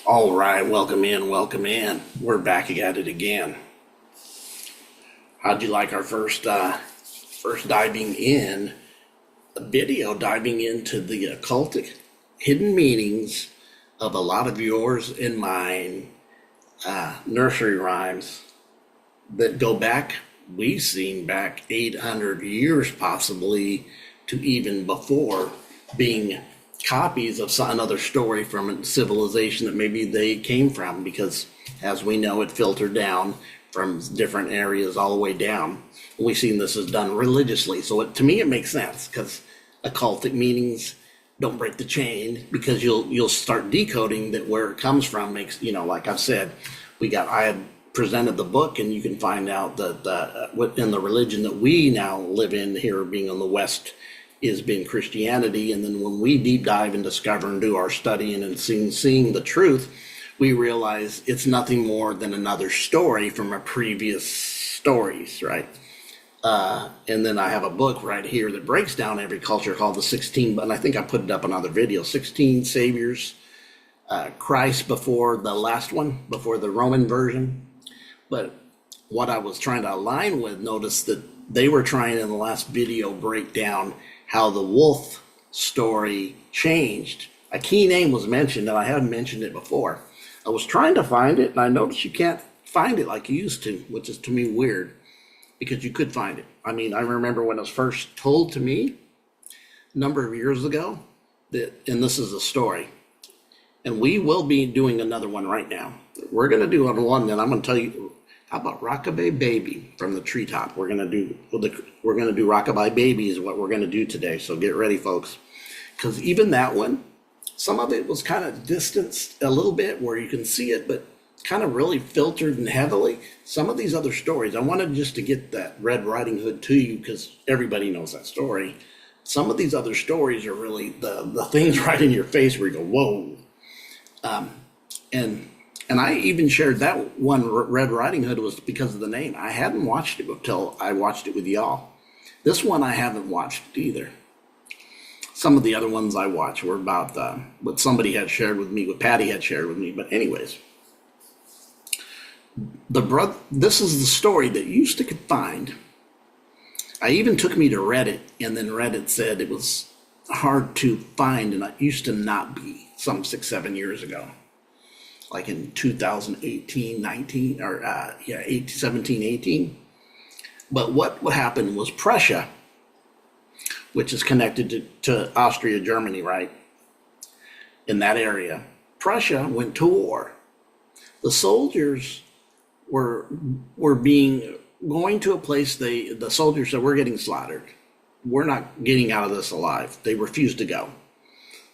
All right, welcome in, welcome in. We're back at it again. How'd you like our first diving in a video, diving into the occultic hidden meanings of a lot of yours and mine nursery rhymes that go back, we've seen back 800 years possibly to even before, being copies of another story from a civilization that maybe they came from, because as we know, it filtered down from different areas all the way down. We've seen this is done religiously, so to me it makes sense, because occultic meanings don't break the chain, because you'll start decoding that where it comes from. Makes, like I've said, I had presented the book, and you can find out that in the religion that we now live in here, being on the West, is being Christianity. And then when we deep dive and discover and do our studying and seeing the truth, we realize it's nothing more than another story from our previous stories, right? And then I have a book right here that breaks down every culture called the 16, and I think I put it up in other videos, 16 Saviors, Christ before the last one, before the Roman version. But what I was trying to align with, notice that they were trying in the last video break down how the wolf story changed. A key name was mentioned, and I hadn't mentioned it before. I was trying to find it, and I noticed you can't find it like you used to, which is to me weird, because you could find it. I mean, I remember when it was first told to me a number of years ago, and this is a story, and we will be doing another one right now. We're going to do one, and I'm going to tell you, how about Rockabye Baby from the treetop? We're gonna do Rockabye Baby is what we're gonna do today. So get ready, folks, because even that one, some of it was kind of distanced a little bit where you can see it, but kind of really filtered and heavily. Some of these other stories, I wanted just to get that Red Riding Hood to you, because everybody knows that story. Some of these other stories are really the things right in your face where you go, whoa. And I even shared that one, Red Riding Hood, was because of the name. I hadn't watched it until I watched it with y'all. This one I haven't watched either. Some of the other ones I watched were about what somebody had shared with me, what Patty had shared with me. But anyways, this is the story that you used to could find. I even took me to Reddit, and then Reddit said it was hard to find, and it used to not be some 6-7 years ago. Like in 2018, 19, or 17, 18. But what happened was Prussia, which is connected to Austria, Germany, right? In that area, Prussia went to war. The soldiers were going to a place, the soldiers said, we're getting slaughtered. We're not getting out of this alive. They refused to go.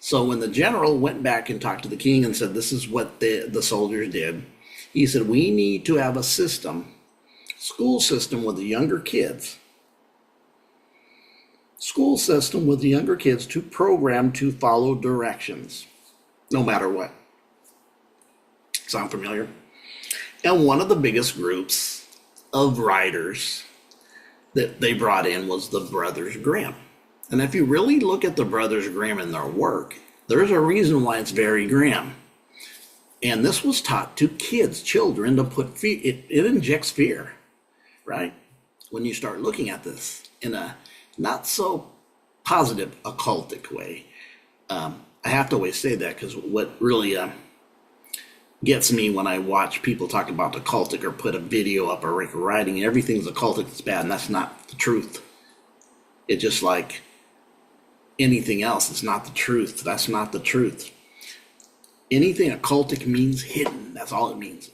So when the general went back and talked to the king and said, this is what the soldiers did, he said, we need to have a school system with the younger kids to program to follow directions, no matter what. Sound familiar? And one of the biggest groups of writers that they brought in was the Brothers Grimm. And if you really look at the Brothers Grimm and their work, there's a reason why it's very grim. And this was taught to children, to put fear. It injects fear, right? When you start looking at this in a not so positive occultic way. I have to always say that, because what really gets me when I watch people talk about occultic or put a video up or writing, everything's occultic, it's bad, and that's not the truth. It's just like anything else, it's not the truth. That's not the truth. Anything occultic means hidden. That's all it means.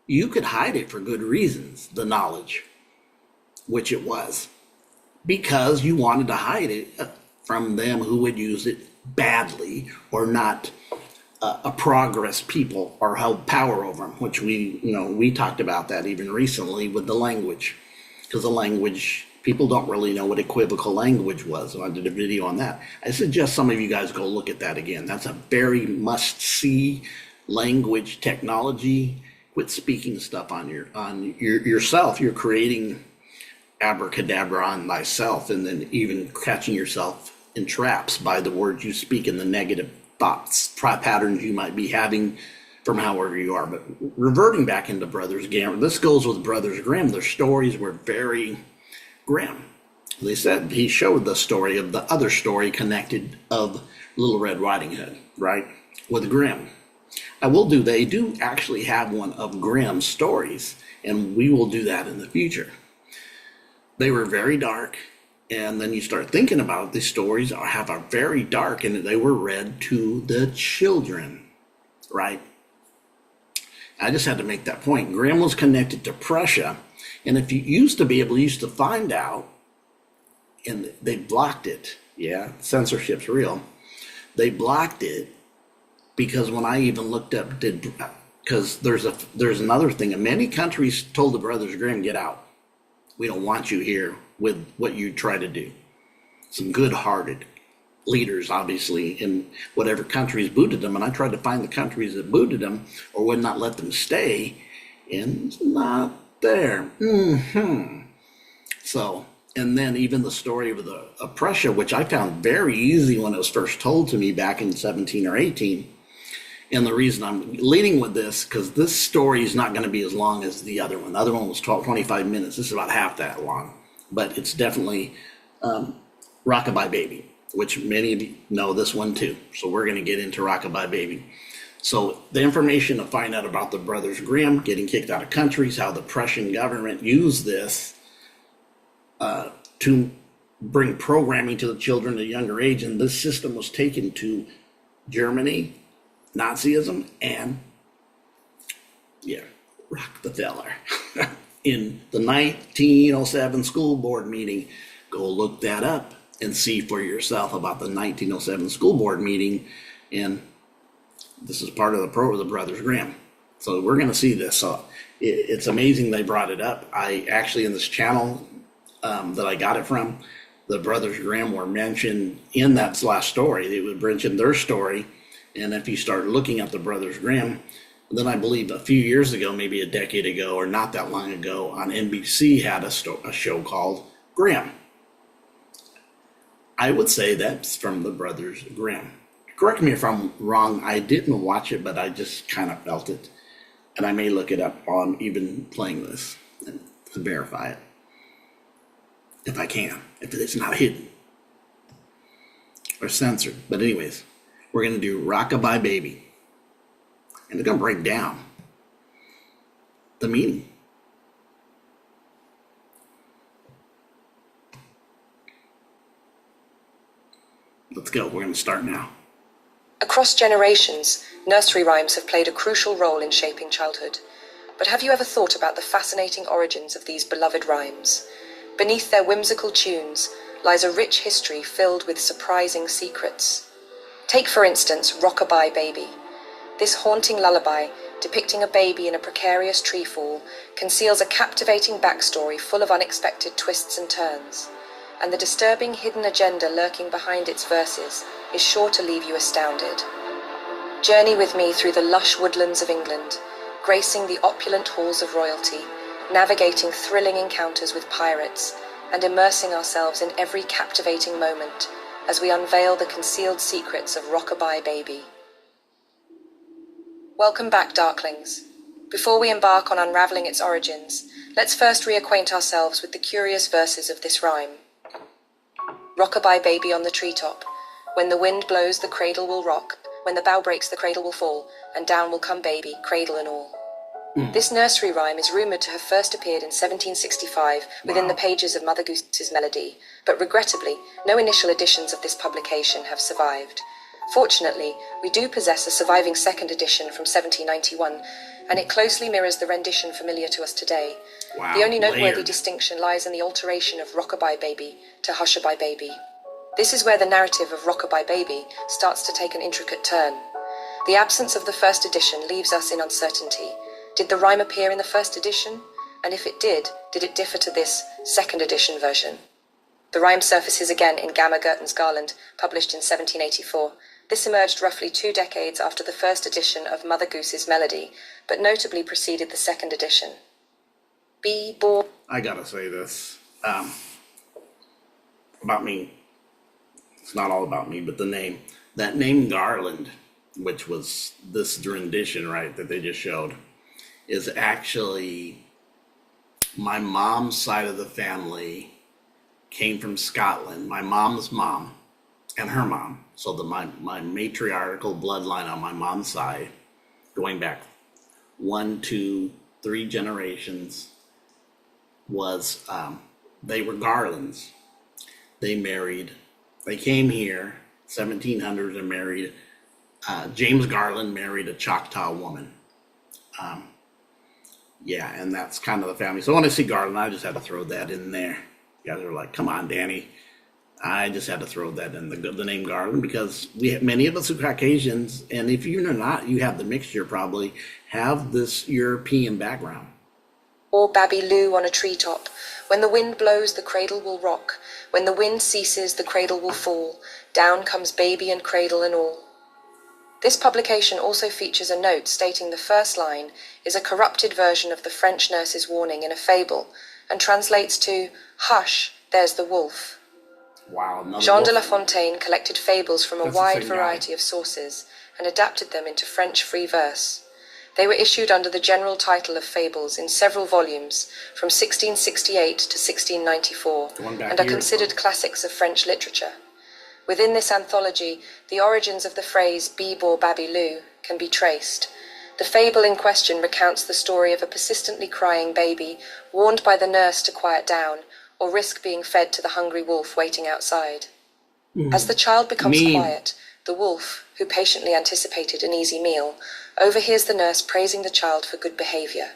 You could hide it for good reasons, the knowledge, which it was, because you wanted to hide it from them who would use it badly, or not a progress people, or held power over them, which we talked about that even recently with the language, because the language, people don't really know what equivocal language was. So I did a video on that. I suggest some of you guys go look at that again. That's a very must-see language technology. Quit speaking stuff on yourself. You're creating abracadabra on thyself, and then even catching yourself in traps by the words you speak and the negative thoughts, patterns you might be having from however you are. But reverting back into Brothers Grimm, this goes with Brothers Grimm. Their stories were very grim. They said he showed the story of the other story connected of Little Red Riding Hood, right? With Grimm. They do actually have one of Grimm's stories, and we will do that in the future. They were very dark, and then you start thinking about it, these stories are very dark, and they were read to the children, right? I just had to make that point. Grimm was connected to Prussia, and if you used to find out, and they blocked it. Yeah, censorship's real. They blocked it because when I even looked up, because there's another thing, and many countries told the Brothers Grimm, get out. We don't want you here with what you try to do. Some good-hearted leaders, obviously, in whatever countries booted them, and I tried to find the countries that booted them or would not let them stay, and it's not there. So, and then even the story of Prussia, which I found very easy when it was first told to me back in 17 or 18. And the reason I'm leading with this, because this story is not going to be as long as the other one. The other one was 25 minutes. This is about half that long. But it's definitely Rockabye Baby, which many of you know this one too. So we're going to get into Rockabye Baby. So the information to find out about the Brothers Grimm getting kicked out of countries, how the Prussian government used this to bring programming to the children at a younger age. And this system was taken to Germany, Nazism, and Rockefeller in the 1907 school board meeting. Go look that up and see for yourself about the 1907 school board meeting. And this is part of the Brothers Grimm. So we're going to see this. So it's amazing they brought it up. I actually, in this channel that I got it from, the Brothers Grimm were mentioned in that last story. They would mention their story. And if you start looking at the Brothers Grimm, then I believe a few years ago, maybe a decade ago, or not that long ago, on NBC had a show called Grimm. I would say that's from the Brothers Grimm. Correct me if I'm wrong. I didn't watch it, but I just kind of felt it. And I may look it up on even playing this and to verify it. If I can, if it's not hidden or censored. But anyways, we're going to do Rockabye Baby. And it's going to break down the meaning. Let's go. We're going to start now. Across generations, nursery rhymes have played a crucial role in shaping childhood. But have you ever thought about the fascinating origins of these beloved rhymes? Beneath their whimsical tunes lies a rich history filled with surprising secrets. Take, for instance, Rockabye Baby. This haunting lullaby, depicting a baby in a precarious treefall, conceals a captivating backstory full of unexpected twists and turns. And the disturbing hidden agenda lurking behind its verses is sure to leave you astounded. Journey with me through the lush woodlands of England, gracing the opulent halls of royalty, navigating thrilling encounters with pirates, and immersing ourselves in every captivating moment as we unveil the concealed secrets of Rockabye Baby. Welcome back, Darklings. Before we embark on unraveling its origins, let's first reacquaint ourselves with the curious verses of this rhyme. Rockabye baby on the treetop. When the wind blows, the cradle will rock. When the bough breaks, the cradle will fall. And down will come baby, cradle and all. This nursery rhyme is rumoured to have first appeared in 1765 within the pages of Mother Goose's Melody, but regrettably, no initial editions of this publication have survived. Fortunately, we do possess a surviving second edition from 1791, and it closely mirrors the rendition familiar to us today. Wow, the only noteworthy layered. distinction lies in the alteration of Rockabye Baby to Hushabye Baby. This is where the narrative of Rockabye Baby starts to take an intricate turn. The absence of the first edition leaves us in uncertainty. Did the rhyme appear in the first edition? And if it did it differ to this second edition version? The rhyme surfaces again in Gamma Gurton's Garland, published in 1784. This emerged roughly 2 decades after the first edition of Mother Goose's Melody, but notably preceded the second edition. I gotta say this about me. It's not all about me, but the name. That name Garland which was this rendition, right, that they just showed, is actually my mom's side of the family came from Scotland. My mom's mom and her mom. So my matriarchal bloodline on my mom's side, going back 1, 2, 3 generations, was they were Garlands. They came here 1700s and married. James Garland married a Choctaw woman. Yeah, and that's kind of the family. So when I see Garland, I just had to throw that in there. You guys are like, come on, Danny. I just had to throw that in the name Garland, because many of us are Caucasians, and if you're not, you have the mixture probably, have this European background. Or Babby Lou on a treetop. When the wind blows, the cradle will rock. When the wind ceases, the cradle will fall. Down comes baby and cradle and all. This publication also features a note stating the first line is a corrupted version of the French nurse's warning in a fable, and translates to, "Hush, there's the wolf." Wow. Jean de La Fontaine collected fables from a That's the wide same variety guy. of sources and adapted them into French free verse. They were issued under the general title of Fables in several volumes from 1668 to 1694, The one back and are here is considered from- classics of French literature. Within this anthology, the origins of the phrase "Beeb or Babby Lou" can be traced. The fable in question recounts the story of a persistently crying baby, warned by the nurse to quiet down, or risk being fed to the hungry wolf waiting outside. As the child becomes Mean. quiet, the wolf, who patiently anticipated an easy meal, overhears the nurse praising the child for good behavior.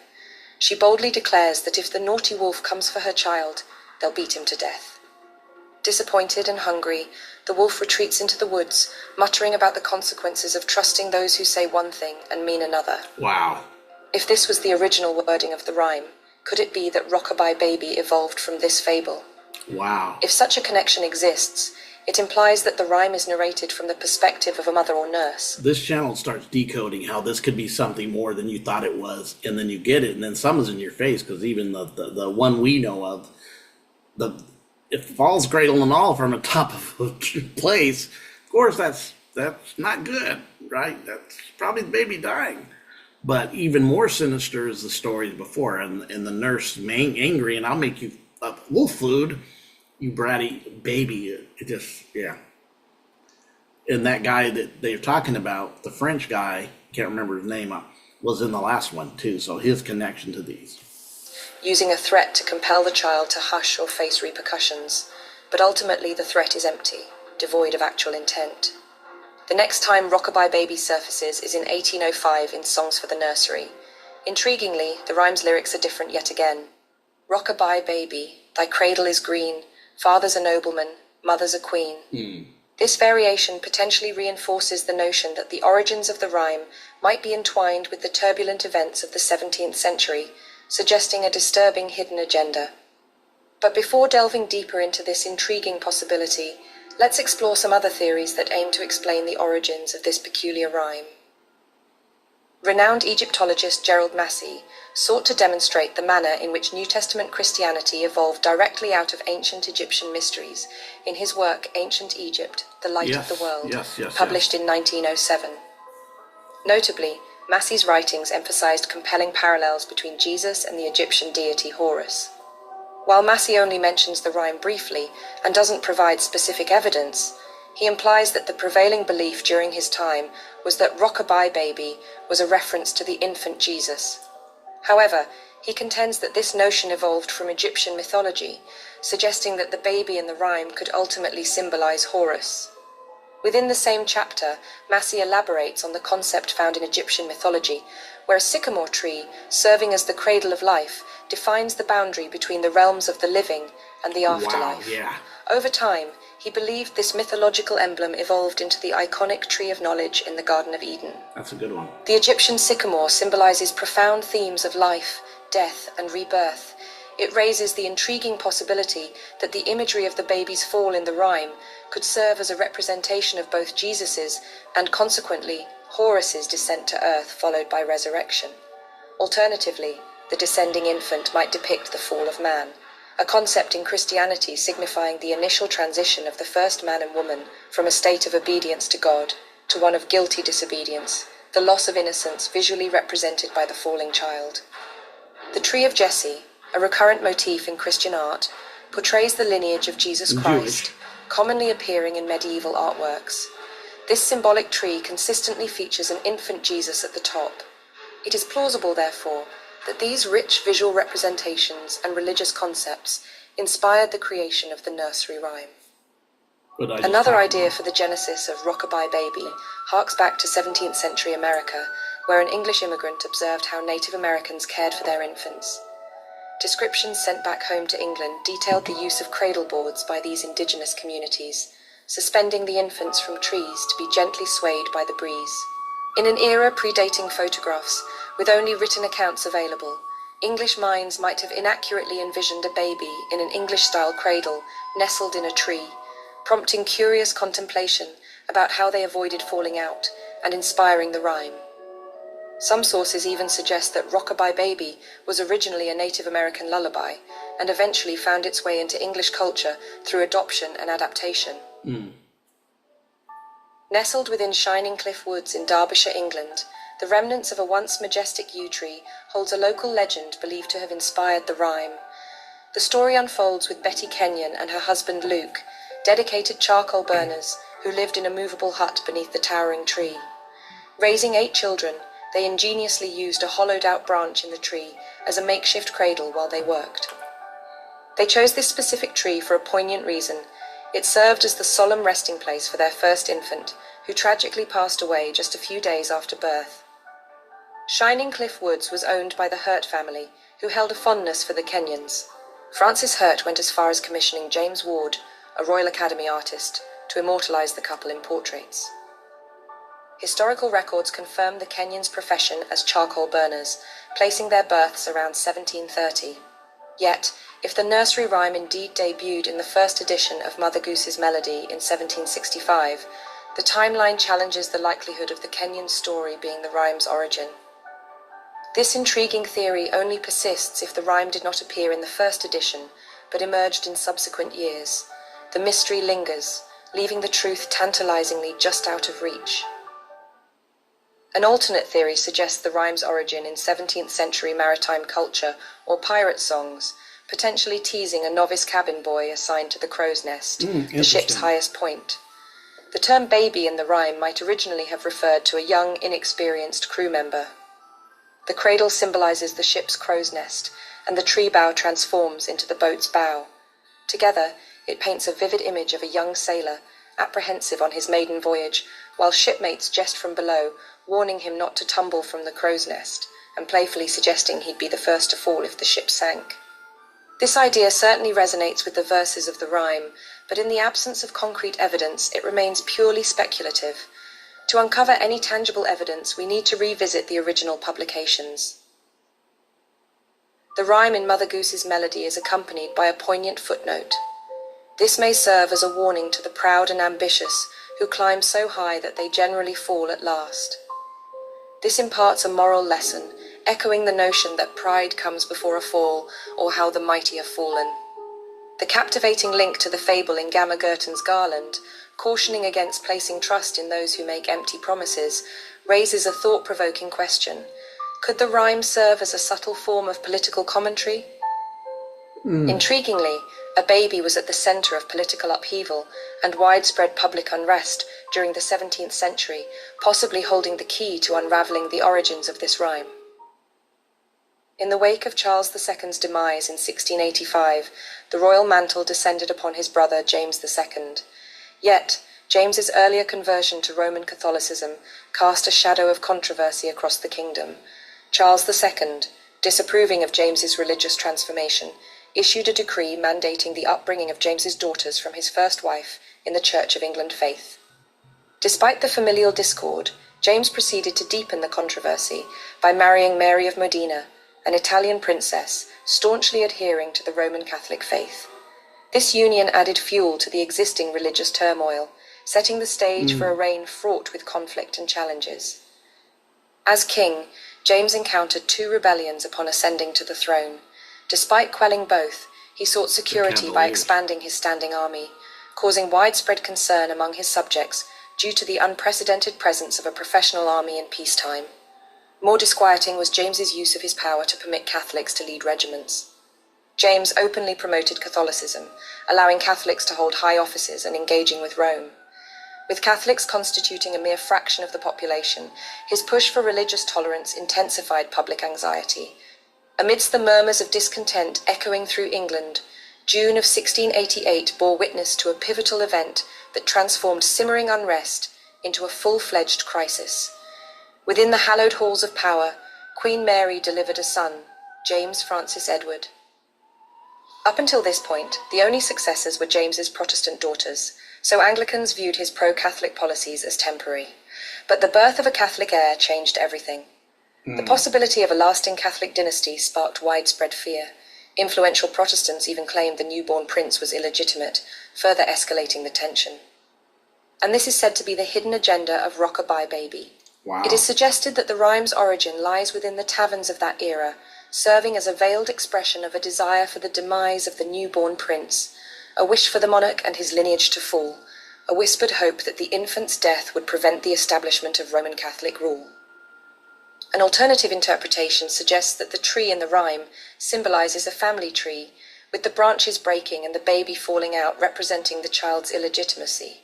She boldly declares that if the naughty wolf comes for her child, they'll beat him to death. Disappointed and hungry, the wolf retreats into the woods, muttering about the consequences of trusting those who say one thing and mean another. Wow. If this was the original wording of the rhyme, could it be that Rockabye Baby evolved from this fable? Wow. If such a connection exists, it implies that the rhyme is narrated from the perspective of a mother or nurse. This channel starts decoding how this could be something more than you thought it was, and then you get it, and then some is in your face, because even the one we know of, it falls cradle and all from the top of a place. Of course, that's not good, right? That's probably the baby dying. But even more sinister is the stories before, and the nurse angry, and I'll make you wolf food, you bratty baby. It just, yeah. And that guy that they're talking about, the French guy, can't remember his name, was in the last one too, so his connection to these. Using a threat to compel the child to hush or face repercussions, but ultimately the threat is empty, devoid of actual intent. The next time Rockabye Baby surfaces is in 1805 in Songs for the Nursery. Intriguingly, the rhyme's lyrics are different yet again. Rockabye Baby, thy cradle is green, father's a nobleman, mother's a queen. This variation potentially reinforces the notion that the origins of the rhyme might be entwined with the turbulent events of the 17th century, suggesting a disturbing hidden agenda. But before delving deeper into this intriguing possibility, let's explore some other theories that aim to explain the origins of this peculiar rhyme. Renowned Egyptologist Gerald Massey sought to demonstrate the manner in which New Testament Christianity evolved directly out of ancient Egyptian mysteries in his work Ancient Egypt, The Light of the World, published in 1907. Notably, Massey's writings emphasized compelling parallels between Jesus and the Egyptian deity Horus. While Massey only mentions the rhyme briefly and doesn't provide specific evidence, he implies that the prevailing belief during his time was that Rockabye Baby was a reference to the infant Jesus. However, he contends that this notion evolved from Egyptian mythology, suggesting that the baby in the rhyme could ultimately symbolize Horus. Within the same chapter, Massey elaborates on the concept found in Egyptian mythology, where a sycamore tree, serving as the cradle of life, defines the boundary between the realms of the living and the afterlife. Wow, yeah. Over time, he believed this mythological emblem evolved into the iconic Tree of Knowledge in the Garden of Eden. That's a good one. The Egyptian sycamore symbolizes profound themes of life, death, and rebirth. It raises the intriguing possibility that the imagery of the baby's fall in the rhyme could serve as a representation of both Jesus's and, consequently, Horus's descent to earth followed by resurrection. Alternatively, the descending infant might depict the fall of man, a concept in Christianity signifying the initial transition of the first man and woman from a state of obedience to God to one of guilty disobedience, the loss of innocence visually represented by the falling child. The Tree of Jesse, a recurrent motif in Christian art, portrays the lineage of Jesus Christ, commonly appearing in medieval artworks. This symbolic tree consistently features an infant Jesus at the top. It is plausible, therefore, that these rich visual representations and religious concepts inspired the creation of the nursery rhyme. Another idea for the genesis of Rockabye Baby harks back to 17th century America, where an English immigrant observed how Native Americans cared for their infants. Descriptions sent back home to England detailed the use of cradle boards by these indigenous communities, suspending the infants from trees to be gently swayed by the breeze. In an era predating photographs, with only written accounts available, English minds might have inaccurately envisioned a baby in an English-style cradle nestled in a tree, prompting curious contemplation about how they avoided falling out and inspiring the rhyme. Some sources even suggest that Rockabye Baby was originally a Native American lullaby and eventually found its way into English culture through adoption and adaptation. Nestled within Shining Cliff Woods in Derbyshire, England, the remnants of a once majestic yew tree holds a local legend believed to have inspired the rhyme. The story unfolds with Betty Kenyon and her husband Luke, dedicated charcoal burners who lived in a movable hut beneath the towering tree. Raising 8 children, they ingeniously used a hollowed-out branch in the tree as a makeshift cradle while they worked. They chose this specific tree for a poignant reason. It served as the solemn resting place for their first infant, who tragically passed away just a few days after birth. Shining Cliff Woods was owned by the Hurt family, who held a fondness for the Kenyons. Francis Hurt went as far as commissioning James Ward, a Royal Academy artist, to immortalize the couple in portraits. Historical records confirm the Kenyons' profession as charcoal burners, placing their births around 1730. Yet, if the nursery rhyme indeed debuted in the first edition of Mother Goose's Melody in 1765, the timeline challenges the likelihood of the Kenyon story being the rhyme's origin. This intriguing theory only persists if the rhyme did not appear in the first edition, but emerged in subsequent years. The mystery lingers, leaving the truth tantalizingly just out of reach. An alternate theory suggests the rhyme's origin in 17th century maritime culture or pirate songs, potentially teasing a novice cabin boy assigned to the crow's nest, the ship's highest point. The term baby in the rhyme might originally have referred to a young, inexperienced crew member. The cradle symbolizes the ship's crow's nest, and the tree bough transforms into the boat's bow. Together, it paints a vivid image of a young sailor, apprehensive on his maiden voyage, while shipmates jest from below, warning him not to tumble from the crow's nest, and playfully suggesting he'd be the first to fall if the ship sank. This idea certainly resonates with the verses of the rhyme, but in the absence of concrete evidence, it remains purely speculative. To uncover any tangible evidence, we need to revisit the original publications. The rhyme in Mother Goose's Melody is accompanied by a poignant footnote. This may serve as a warning to the proud and ambitious who climb so high that they generally fall at last. This imparts a moral lesson, echoing the notion that pride comes before a fall, or how the mighty have fallen. The captivating link to the fable in Gamma Gurton's Garland, cautioning against placing trust in those who make empty promises, raises a thought-provoking question. Could the rhyme serve as a subtle form of political commentary? Intriguingly, a baby was at the center of political upheaval and widespread public unrest during the 17th century, possibly holding the key to unraveling the origins of this rhyme. In the wake of Charles II's demise in 1685, the royal mantle descended upon his brother James II. Yet, James's earlier conversion to Roman Catholicism cast a shadow of controversy across the kingdom. Charles II, disapproving of James's religious transformation, issued a decree mandating the upbringing of James's daughters from his first wife in the Church of England faith. Despite the familial discord, James proceeded to deepen the controversy by marrying Mary of Modena, an Italian princess staunchly adhering to the Roman Catholic faith. This union added fuel to the existing religious turmoil, setting the stage for a reign fraught with conflict and challenges. As king, James encountered 2 rebellions upon ascending to the throne. Despite quelling both, he sought security by expanding his standing army, causing widespread concern among his subjects due to the unprecedented presence of a professional army in peacetime. More disquieting was James's use of his power to permit Catholics to lead regiments. James openly promoted Catholicism, allowing Catholics to hold high offices and engaging with Rome. With Catholics constituting a mere fraction of the population, his push for religious tolerance intensified public anxiety. Amidst the murmurs of discontent echoing through England, June of 1688 bore witness to a pivotal event that transformed simmering unrest into a full-fledged crisis. Within the hallowed halls of power, Queen Mary delivered a son, James Francis Edward. Up until this point, the only successors were James's Protestant daughters, so Anglicans viewed his pro-Catholic policies as temporary. But the birth of a Catholic heir changed everything. The possibility of a lasting Catholic dynasty sparked widespread fear. Influential Protestants even claimed the newborn prince was illegitimate, further escalating the tension. And this is said to be the hidden agenda of Rockabye Baby. Wow. It is suggested that the rhyme's origin lies within the taverns of that era, serving as a veiled expression of a desire for the demise of the newborn prince, a wish for the monarch and his lineage to fall, a whispered hope that the infant's death would prevent the establishment of Roman Catholic rule. An alternative interpretation suggests that the tree in the rhyme symbolizes a family tree, with the branches breaking and the baby falling out representing the child's illegitimacy.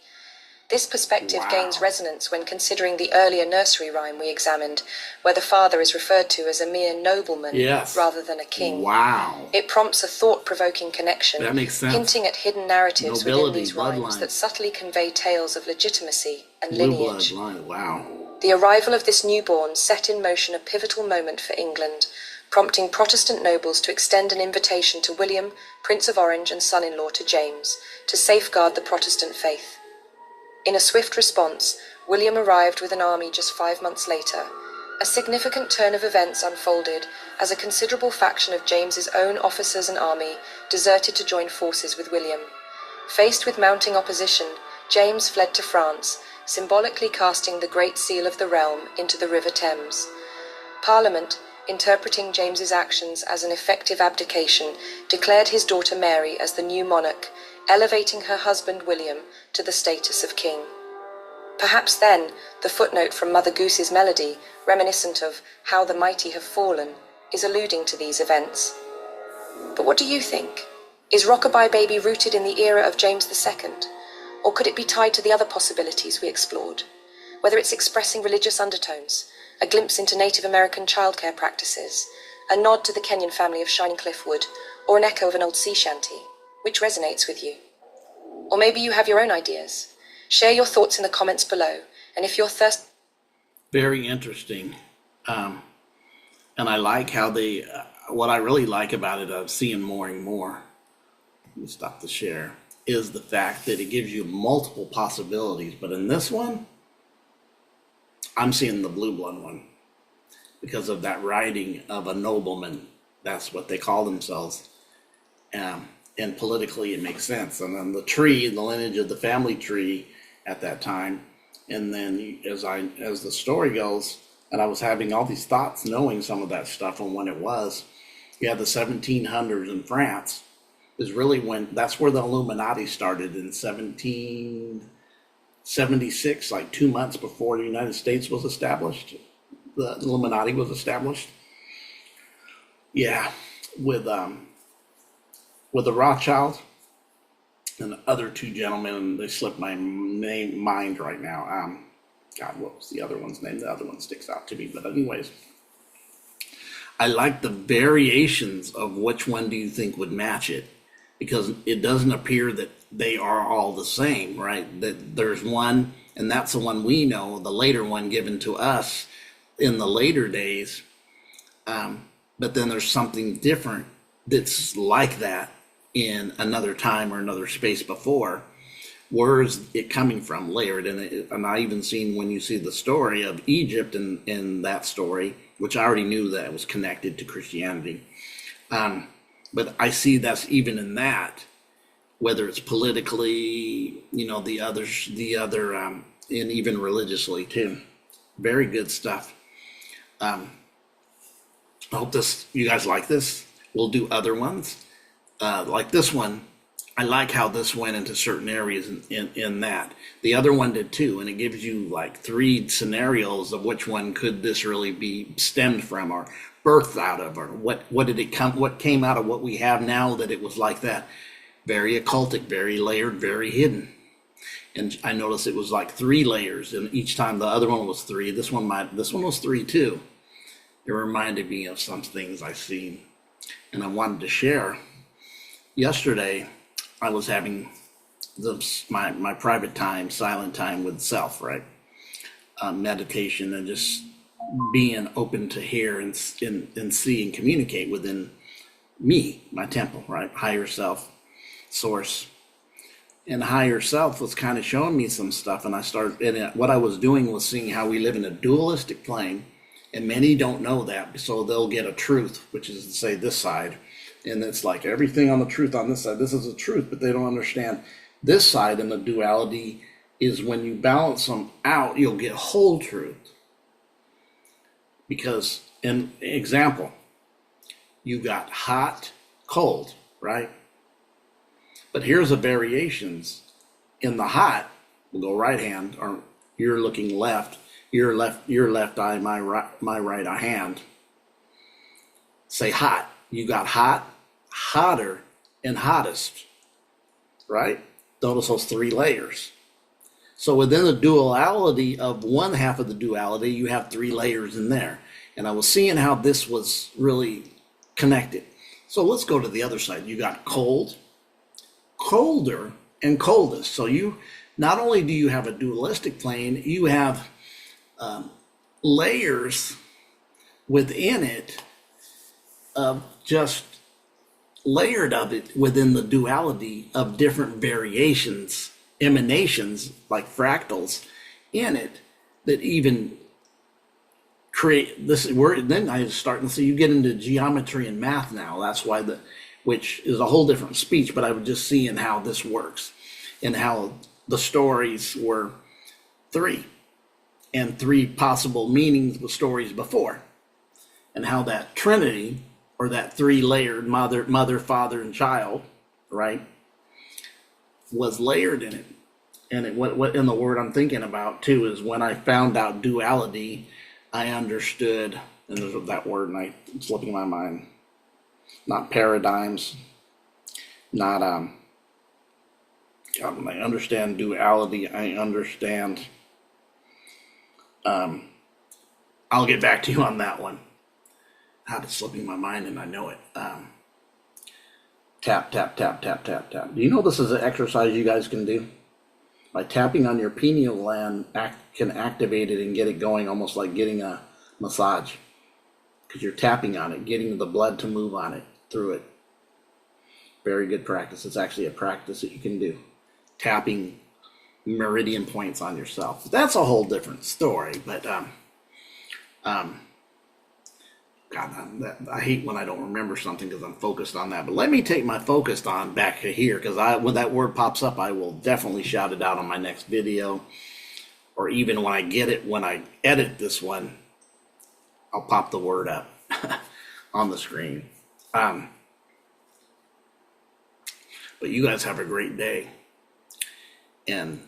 This perspective gains resonance when considering the earlier nursery rhyme we examined, where the father is referred to as a mere nobleman rather than a king. Wow. It prompts a thought-provoking connection, That makes sense. hinting at hidden narratives Nobility, within these rhymes bloodline. that subtly convey tales of legitimacy and Blue lineage. bloodline. Wow. The arrival of this newborn set in motion a pivotal moment for England, prompting Protestant nobles to extend an invitation to William, Prince of Orange and son-in-law to James, to safeguard the Protestant faith. In a swift response, William arrived with an army just 5 months later. A significant turn of events unfolded as a considerable faction of James's own officers and army deserted to join forces with William. Faced with mounting opposition, James fled to France, symbolically casting the Great Seal of the realm into the River Thames. Parliament, interpreting James's actions as an effective abdication, declared his daughter Mary as the new monarch, elevating her husband William to the status of king. Perhaps then, the footnote from Mother Goose's melody, reminiscent of "How the Mighty Have Fallen," is alluding to these events. But what do you think? Is Rockabye Baby rooted in the era of James II? Or could it be tied to the other possibilities we explored? Whether it's expressing religious undertones, a glimpse into Native American childcare practices, a nod to the Kenyan family of Shining Cliff Wood, or an echo of an old sea shanty, which resonates with you? Or maybe you have your own ideas. Share your thoughts in the comments below, and if you're thirsty... Very interesting. And I like how they, what I really like about it, I'm seeing more and more, let me stop the share, is the fact that it gives you multiple possibilities. But in this one, I'm seeing the blue blood one because of that writing of a nobleman. That's what they call themselves. And politically, it makes sense. And then the tree, the lineage of the family tree at that time. And then as the story goes, and I was having all these thoughts, knowing some of that stuff and when it was, you had the 1700s in France is really when, that's where the Illuminati started in 1776, like 2 months before the United States was established. The Illuminati was established. Yeah, with the Rothschild and the other two gentlemen, they slipped my mind right now. God, what was the other one's name? The other one sticks out to me. But anyways, I like the variations of which one do you think would match it, because it doesn't appear that they are all the same, right? That there's one, and that's the one we know, the later one given to us in the later days. But then there's something different that's like that in another time or another space before. Where is it coming from layered? And I even seen when you see the story of Egypt in that story, which I already knew that it was connected to Christianity. But I see that's even in that, whether it's politically, the other, and even religiously too. Very good stuff. I hope you guys like this. We'll do other ones. Like this one, I like how this went into certain areas in that. The other one did too, and it gives you like 3 scenarios of which one could this really be stemmed from or birthed out of, or what did it come, what came out of what we have now that it was like that. Very occultic, very layered, very hidden. And I noticed it was like 3 layers, and each time the other one was 3. This one was 3 too. It reminded me of some things I've seen, and I wanted to share. Yesterday, I was having my private time, silent time with self, right? Meditation and just being open to hear and see and communicate within me, my temple, right? Higher self, source. And higher self was kind of showing me some stuff, and what I was doing was seeing how we live in a dualistic plane, and many don't know that, so they'll get a truth, which is to say this side. And it's like everything on the truth on this side, this is the truth, but they don't understand this side. And the duality is when you balance them out, you'll get whole truth. Because, an example, you got hot, cold, right? But here's the variations. In the hot, we'll go right hand, or you're looking left, your left eye, my right eye hand. Say hot. You got hot, hotter, and hottest, right? Notice those 3 layers. So within the duality of one half of the duality, you have 3 layers in there. And I was seeing how this was really connected. So let's go to the other side. You got cold, colder, and coldest. So you, not only do you have a dualistic plane, you have layers within it of just layered of it within the duality of different variations, emanations, like fractals in it, that even create this word. Then I was starting to see you get into geometry and math now. That's why which is a whole different speech, but I was just seeing how this works and how the stories were 3 and 3 possible meanings of stories before, and how that Trinity, or that 3-layered mother, father, and child, right, was layered in it. And what in the word I'm thinking about too is when I found out duality, I understood, and there's that word, and it's slipping my mind. Not paradigms, not God, when I understand duality, I understand. I'll get back to you on that one. It's slipping my mind, and I know it. Tap, tap, tap, tap, tap, tap. Do you know this is an exercise you guys can do? By tapping on your pineal gland, can activate it and get it going, almost like getting a massage. Because you're tapping on it, getting the blood to move on it, through it. Very good practice. It's actually a practice that you can do. Tapping meridian points on yourself. That's a whole different story, but God, I hate when I don't remember something because I'm focused on that. But let me take my focus on back to here, because when that word pops up, I will definitely shout it out on my next video, or even when I get it, when I edit this one, I'll pop the word up on the screen. But you guys have a great day, and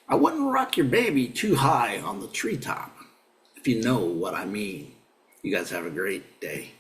I wouldn't rock your baby too high on the treetop, if you know what I mean. You guys have a great day.